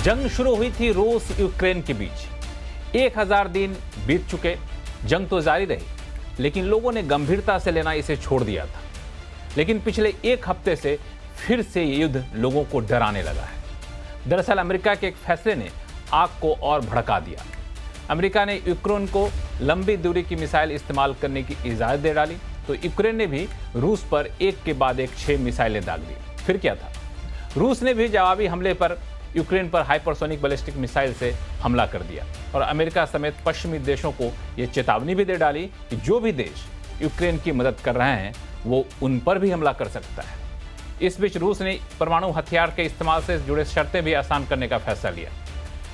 जंग शुरू हुई थी रूस यूक्रेन के बीच। 1000 दिन बीत चुके, जंग तो जारी रही, लेकिन लोगों ने गंभीरता से लेना इसे छोड़ दिया था। लेकिन पिछले एक हफ्ते से फिर से ये युद्ध लोगों को डराने लगा है। दरअसल अमेरिका के एक फैसले ने आग को और भड़का दिया। अमेरिका ने यूक्रेन को लंबी दूरी की मिसाइल इस्तेमाल करने की इजाजत दे डाली, तो यूक्रेन ने भी रूस पर एक के बाद एक 6 मिसाइलें दाग दी। फिर क्या था, रूस ने भी जवाबी हमले पर यूक्रेन पर हाइपरसोनिक बैलिस्टिक मिसाइल से हमला कर दिया और अमेरिका समेत पश्चिमी देशों को यह चेतावनी भी दे डाली कि जो भी देश यूक्रेन की मदद कर रहे हैं वो उन पर भी हमला कर सकता है। इस बीच रूस ने परमाणु हथियार के इस्तेमाल से जुड़े शर्तें भी आसान करने का फैसला लिया।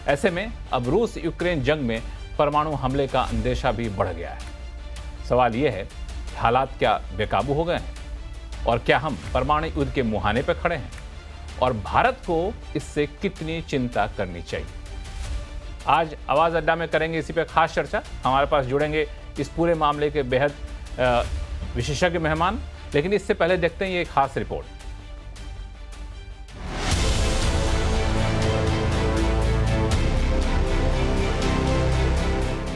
ऐसे में अब रूस यूक्रेन जंग में परमाणु हमले का अंदेशा भी बढ़ गया है। सवाल यह है, हालात क्या बेकाबू हो गए हैं और क्या हम परमाणु युद्ध के मुहाने पर खड़े हैं और भारत को इससे कितनी चिंता करनी चाहिए? आज आवाज अड्डा में करेंगे इसी पे खास चर्चा। हमारे पास जुड़ेंगे इस पूरे मामले के बेहद विशेषज्ञ मेहमान, लेकिन इससे पहले देखते हैं ये खास रिपोर्ट।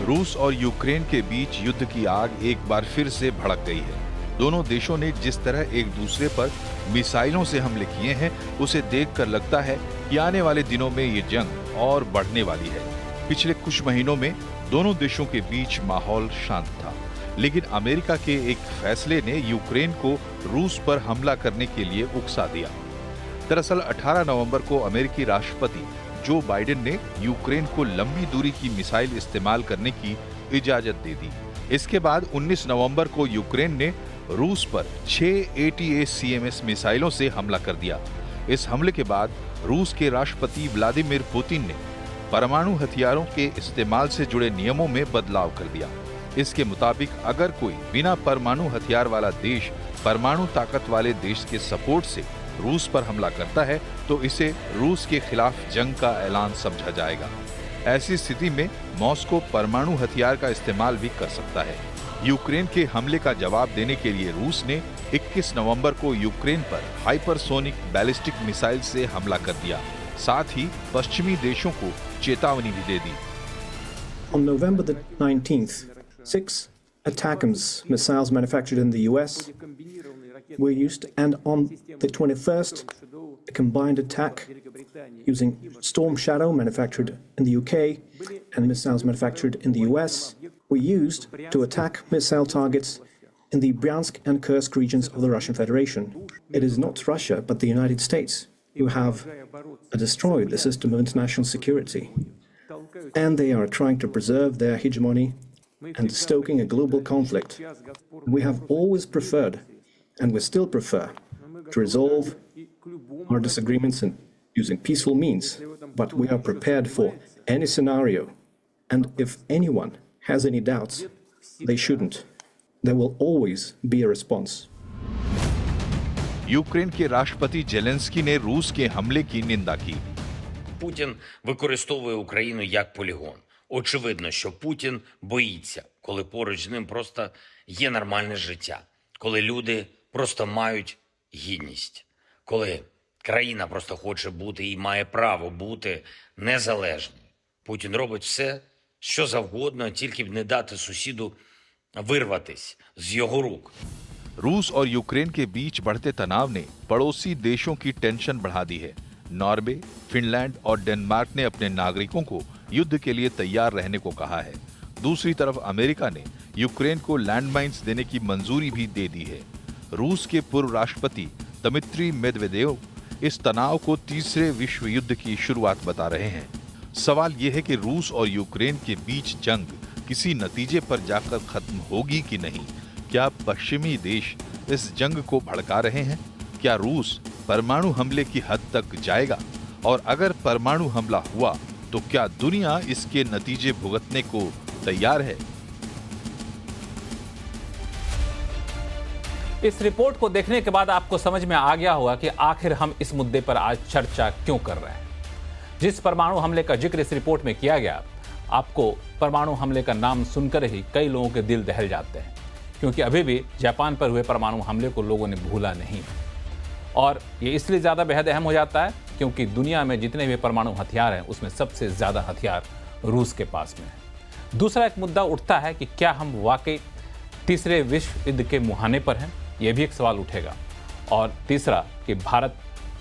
रूस और यूक्रेन के बीच युद्ध की आग एक बार फिर से भड़क गई है। दोनों देशों ने जिस तरह एक दूसरे पर मिसाइलों से हमले किए हैं, उसे देखकर लगता है कि आने वाले दिनों में ये जंग और बढ़ने वाली है। पिछले कुछ महीनों में दोनों देशों के बीच माहौल शांत था, लेकिन अमेरिका के एक फैसले ने यूक्रेन को रूस पर हमला करने के लिए उकसा दिया। दरअसल 18 नवंबर को अमेरिकी राष्ट्रपति जो बाइडेन ने यूक्रेन को लंबी दूरी की मिसाइल इस्तेमाल करने की इजाजत दे दी। इसके बाद 19 नवंबर को यूक्रेन ने रूस पर 6 ATACMS मिसाइलों से हमला कर दिया। इस हमले के बाद रूस के राष्ट्रपति व्लादिमीर पुतिन ने परमाणु हथियारों के इस्तेमाल से जुड़े नियमों में बदलाव कर दिया। इसके मुताबिक अगर कोई बिना परमाणु हथियार वाला देश परमाणु ताकत वाले देश के सपोर्ट से रूस पर हमला करता है तो इसे रूस के खिलाफ जंग का ऐलान समझा जाएगा। ऐसी स्थिति में मॉस्को परमाणु हथियार का इस्तेमाल भी कर सकता है। यूक्रेन के हमले का जवाब देने के लिए रूस ने 21 नवंबर को यूक्रेन पर हाइपरसोनिक बैलिस्टिक मिसाइल से हमला कर दिया। साथ ही पश्चिमी देशों को चेतावनी भी दे दी। On November the 19th, 6 ATACMS missiles manufactured in the US were used, and on the 21st, a combined attack using Storm Shadow manufactured in the UK and missiles manufactured in the US were used to attack missile targets in the Bryansk and Kursk regions of the Russian Federation. It is not Russia, but the United States who have destroyed the system of international security. And they are trying to preserve their hegemony and stoking a global conflict. We have always preferred, and we still prefer, to resolve our disagreements using peaceful means, but we are prepared for any scenario. And if anyone has any doubts, they shouldn't. There will always be a response. Ukraine के राष्ट्रपति Zelensky ने रूस के हमले की निंदा की। Путін використовує Україну як полігон. Очевидно, що Путін боїться, коли поруч з ним просто є нормальне життя, коли люди просто мають гідність, коли країна просто хоче бути і має право бути незалежною. Путін робить все, що завгодно, тільки б не дати сусіду вирватись з його рук. रूस और यूक्रेन के बीच बढ़ते तनाव ने पड़ोसी देशों की टेंशन बढ़ा दी है। नॉर्वे, फिनलैंड और डेनमार्क ने अपने नागरिकों को युद्ध के लिए तैयार रहने को कहा है। दूसरी तरफ अमेरिका ने यूक्रेन को लैंडमाइंस देने की मंजूरी भी दे दी है। रूस के पूर्व राष्ट्रपति दमित्री मेदवेदेव इस तनाव को तीसरे विश्व युद्ध की शुरुआत बता रहे हैं। सवाल यह है कि रूस और यूक्रेन के बीच जंग किसी नतीजे पर जाकर खत्म होगी कि नहीं। क्या पश्चिमी देश इस जंग को भड़का रहे हैं? क्या रूस परमाणु हमले की हद तक जाएगा? और अगर परमाणु हमला हुआ तो क्या दुनिया इसके नतीजे भुगतने को तैयार है? इस रिपोर्ट को देखने के बाद आपको समझ में आ गया होगा कि आखिर हम इस मुद्दे पर आज चर्चा क्यों कर रहे हैं। जिस परमाणु हमले का जिक्र इस रिपोर्ट में किया गया, आपको परमाणु हमले का नाम सुनकर ही कई लोगों के दिल दहल जाते हैं, क्योंकि अभी भी जापान पर हुए परमाणु हमले को लोगों ने भूला नहीं। और ये इसलिए ज़्यादा बेहद अहम हो जाता है क्योंकि दुनिया में जितने भी परमाणु हथियार हैं उसमें सबसे ज़्यादा हथियार रूस के पास में है। दूसरा एक मुद्दा उठता है कि क्या हम वाकई तीसरे विश्व युद्ध के मुहाने पर हैं, यह भी एक सवाल उठेगा। और तीसरा कि भारत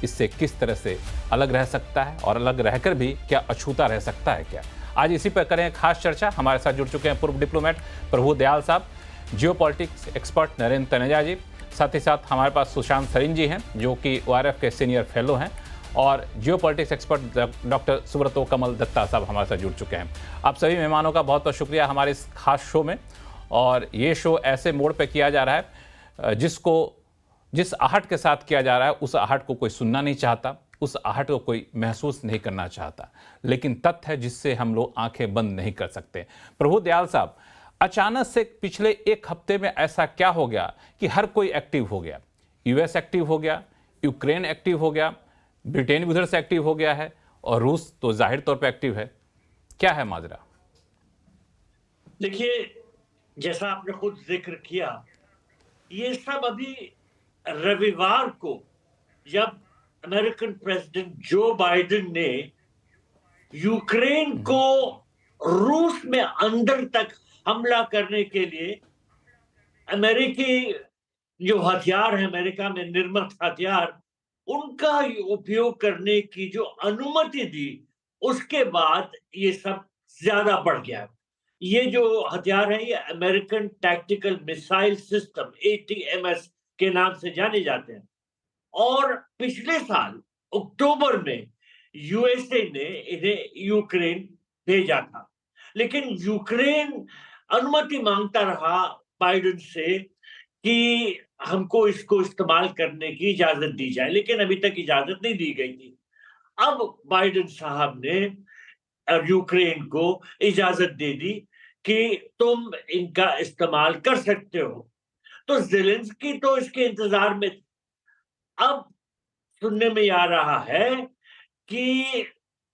इससे किस तरह से अलग रह सकता है और अलग रहकर भी क्या अछूता रह सकता है क्या। आज इसी पर करें खास चर्चा। हमारे साथ जुड़ चुके हैं पूर्व डिप्लोमेट प्रभु दयाल साहब, जियोपॉलिटिक्स एक्सपर्ट नरेंद्र तनेजा जी, साथ ही साथ हमारे पास सुशांत सरिन जी हैं जो कि ORF के सीनियर फेलो हैं, और जियोपॉलिटिक्स एक्सपर्ट डॉक्टर सुब्रतो कमल दत्ता साहब हमारे साथ जुड़ चुके हैं। आप सभी मेहमानों का बहुत बहुत शुक्रिया हमारे इस खास शो में। और ये शो ऐसे मोड़ पे किया जा रहा है जिस आहट के साथ किया जा रहा है उस आहट को कोई सुनना नहीं चाहता, उस आहट को कोई महसूस नहीं करना चाहता, लेकिन तथ्य है जिससे हम लोग आंखें बंद नहीं कर सकते। प्रभु दयाल साहब, अचानक से पिछले एक हफ्ते में ऐसा क्या हो गया कि हर कोई एक्टिव हो गया? US एक्टिव हो गया, यूक्रेन एक्टिव हो गया, ब्रिटेन भी उधर से एक्टिव हो गया है और रूस तो जाहिर तौर पर एक्टिव है। क्या है माजरा? देखिए, जैसा आपने खुद जिक्र किया, ये सब अभी रविवार को जब अमेरिकन प्रेसिडेंट जो बाइडेन ने यूक्रेन को रूस में अंदर तक हमला करने के लिए अमेरिकी जो हथियार है, अमेरिका में निर्मित हथियार, उनका उपयोग करने की जो अनुमति दी, उसके बाद ये सब ज्यादा बढ़ गया। ये जो हथियार है ये American tactical missile system ATMS के नाम से जाने जाते हैं। और पिछले साल अक्टूबर में USA ने इन्हें यूक्रेन भेजा था, लेकिन यूक्रेन अनुमति मांगता रहा बाइडेन से कि हमको इसको इस्तेमाल करने की इजाजत दी जाए, लेकिन अभी तक इजाजत नहीं दी गई थी। अब बाइडेन साहब ने यूक्रेन को इजाजत दे दी कि तुम इनका इस्तेमाल कर सकते हो। तो ज़ेलेंस्की तो इसके इंतजार में। अब सुनने में आ रहा है कि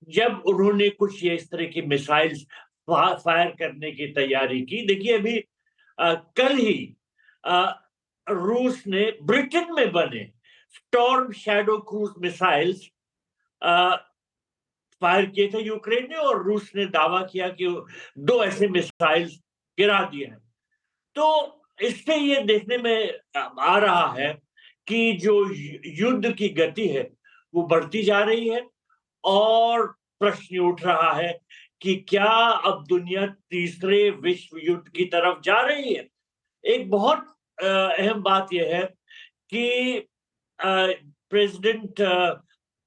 जब उन्होंने कुछ ये इस तरह की मिसाइल्स फायर करने की तैयारी की, देखिए अभी कल ही रूस ने ब्रिटेन में बने storm shadow cruise missiles fire किए थे यूक्रेन ने, और रूस ने दावा किया कि 2 ऐसे मिसाइल्स गिरा दिए हैं। तो इससे ये देखने में आ रहा है कि जो युद्ध की गति है वो बढ़ती जा रही है, और प्रश्न उठ रहा है कि क्या अब दुनिया तीसरे विश्व युद्ध की तरफ जा रही है। एक बहुत अहम बात यह है कि प्रेसिडेंट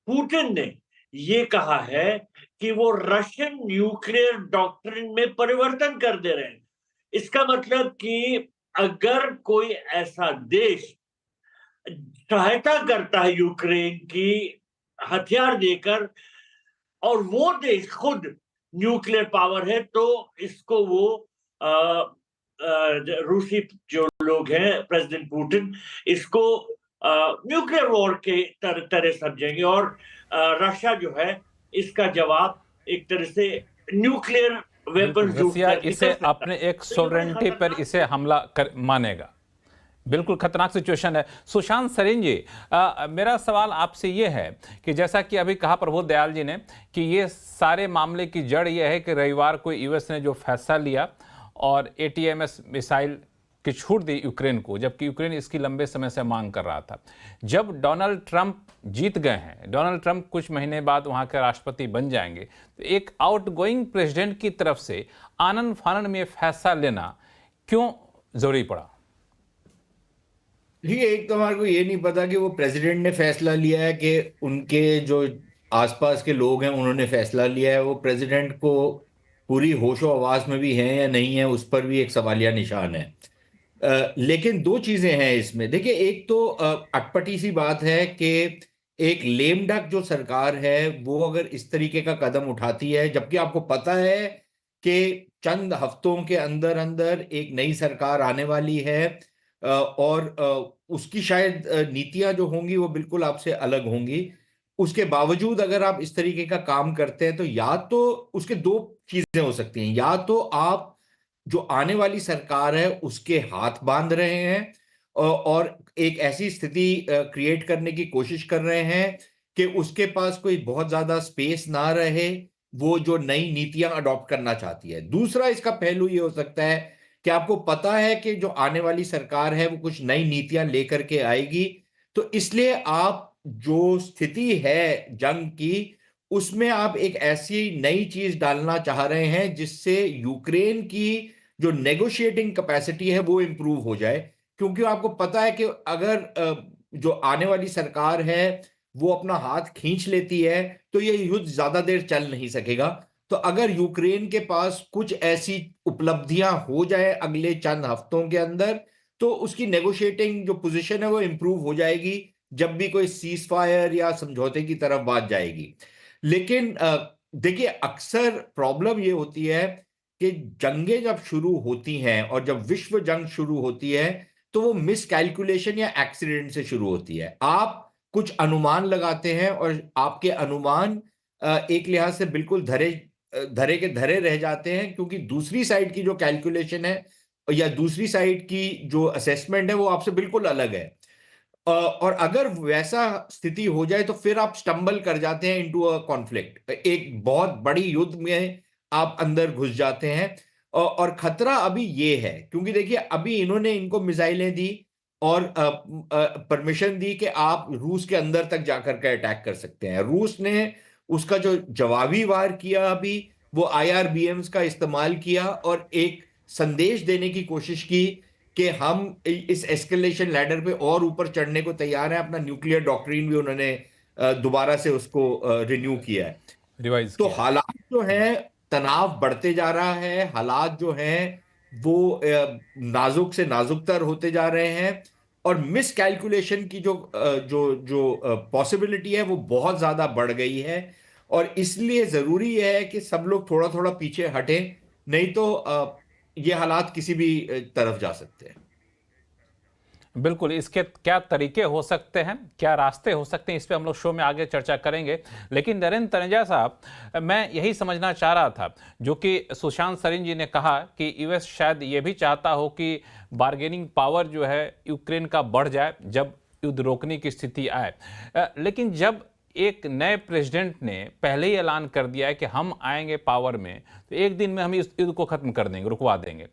पुतिन ने ये कहा है कि वो रशियन न्यूक्लियर डॉक्ट्रिन में परिवर्तन कर दे रहे हैं। इसका मतलब कि अगर कोई ऐसा देश सहायता करता है यूक्रेन की हथियार देकर, और वो देश खुद न्यूक्लियर पावर है, तो इसको वो रूसी जो लोग हैं, प्रेसिडेंट पुतिन, इसको न्यूक्लियर वॉर के तरह समझेंगे, और रशिया जो है इसका जवाब एक तरह से न्यूक्लियर वेपन इसे अपने एक सॉवरेनिटी पर इसे हमला कर मानेगा। बिल्कुल खतरनाक सिचुएशन है। सुशांत सरिन जी, मेरा सवाल आपसे ये है कि जैसा कि अभी कहा प्रभु दयाल जी ने कि ये सारे मामले की जड़ ये है कि रविवार को US ने जो फैसला लिया और ATMS मिसाइल की छूट दी यूक्रेन को, जबकि यूक्रेन इसकी लंबे समय से मांग कर रहा था। जब डोनाल्ड ट्रंप जीत गए हैं, डोनाल्ड ट्रंप कुछ महीने बाद वहाँ के राष्ट्रपति बन जाएंगे, तो एक आउटगोइंग प्रेसिडेंट की तरफ से आनन फानन में फैसला लेना क्यों जरूरी पड़ा? देखिए, एक तो हमारे को ये नहीं पता कि वो प्रेसिडेंट ने फैसला लिया है कि उनके जो आसपास के लोग हैं उन्होंने फैसला लिया है। वो प्रेसिडेंट को पूरी होशो आवाज में भी हैं या नहीं है, उस पर भी एक सवालिया निशान है। लेकिन 2 चीजें हैं इसमें। देखिए, एक तो अटपटी सी बात है कि एक लेम डक जो सरकार है वो अगर इस तरीके का कदम उठाती है, जबकि आपको पता है कि चंद हफ्तों के अंदर अंदर एक नई सरकार आने वाली है, और उसकी शायद नीतियां जो होंगी वो बिल्कुल आपसे अलग होंगी। उसके बावजूद अगर आप इस तरीके का काम करते हैं तो या तो उसके 2 चीजें हो सकती हैं। या तो आप जो आने वाली सरकार है उसके हाथ बांध रहे हैं, और एक ऐसी स्थिति क्रिएट करने की कोशिश कर रहे हैं कि उसके पास कोई बहुत ज्यादा स्पेस ना रहे वो जो नई नीतियां अडॉप्ट करना चाहती है। दूसरा इसका पहलू ये हो सकता है कि आपको पता है कि जो आने वाली सरकार है वो कुछ नई नीतियां लेकर के आएगी, तो इसलिए आप जो स्थिति है जंग की उसमें आप एक ऐसी नई चीज डालना चाह रहे हैं जिससे यूक्रेन की जो नेगोशिएटिंग कैपेसिटी है वो इंप्रूव हो जाए, क्योंकि आपको पता है कि अगर जो आने वाली सरकार है वो अपना हाथ खींच लेती है तो ये युद्ध ज्यादा देर चल नहीं सकेगा। तो अगर यूक्रेन के पास कुछ ऐसी उपलब्धियां हो जाए अगले चंद हफ्तों के अंदर, तो उसकी नेगोशिएटिंग जो पोजीशन है वो इंप्रूव हो जाएगी जब भी कोई सीज फायर या समझौते की तरफ बात जाएगी। लेकिन देखिए अक्सर प्रॉब्लम ये होती है कि जंगें जब शुरू होती हैं और जब विश्व जंग शुरू होती है तो वो मिस कैलकुलेशन या एक्सीडेंट से शुरू होती है। आप कुछ अनुमान लगाते हैं और आपके अनुमान एक लिहाज से बिल्कुल धरे के धरे रह जाते हैं, क्योंकि दूसरी साइड की जो कैलकुलेशन है या दूसरी साइड की जो असेसमेंट है वो आपसे बिल्कुल अलग है। और अगर वैसा स्थिति हो जाए तो फिर आप स्टंबल कर जाते हैं इनटू अ कॉन्फ्लिक्ट, एक बहुत बड़ी युद्ध में आप अंदर घुस जाते हैं। और खतरा अभी ये है क्योंकि देखिए अभी इन्होंने इनको मिसाइलें दी और परमिशन दी कि आप रूस के अंदर तक जाकर के अटैक कर सकते हैं। रूस ने उसका जो जवाबी वार किया अभी वो IRBMs का इस्तेमाल किया और एक संदेश देने की कोशिश की कि हम इस एस्केलेशन लैडर पे और ऊपर चढ़ने को तैयार हैं। अपना न्यूक्लियर डॉक्ट्रिन भी उन्होंने दोबारा से उसको रिन्यू किया है। रिवाइज तो किया। हालात जो हैं तनाव बढ़ते जा रहा है, हालात जो हैं वो नाजुक से नाजुकतर होते जा रहे हैं और मिस कैलकुलेशन की जो पॉसिबिलिटी है वो बहुत ज्यादा बढ़ गई है। और इसलिए जरूरी है कि सब लोग थोड़ा थोड़ा पीछे हटें, नहीं तो ये हालात किसी भी तरफ जा सकते हैं। बिल्कुल, इसके क्या तरीके हो सकते हैं, क्या रास्ते हो सकते हैं, इस पे हम लोग शो में आगे चर्चा करेंगे। लेकिन नरेंद्र तनेजा साहब, मैं यही समझना चाह रहा था जो कि सुशांत सरिन जी ने कहा कि यूएस शायद ये भी चाहता हो कि बार्गेनिंग पावर जो है यूक्रेन का बढ़ जाए जब युद्ध रोकने की स्थिति आए। लेकिन जब एक नए प्रेसिडेंट ने पहले ही ऐलान कर दिया है कि हम आएंगे पावर में, तो एक दिन में हम इस युद्ध को खत्म कर देंगे, रुकवा देंगे।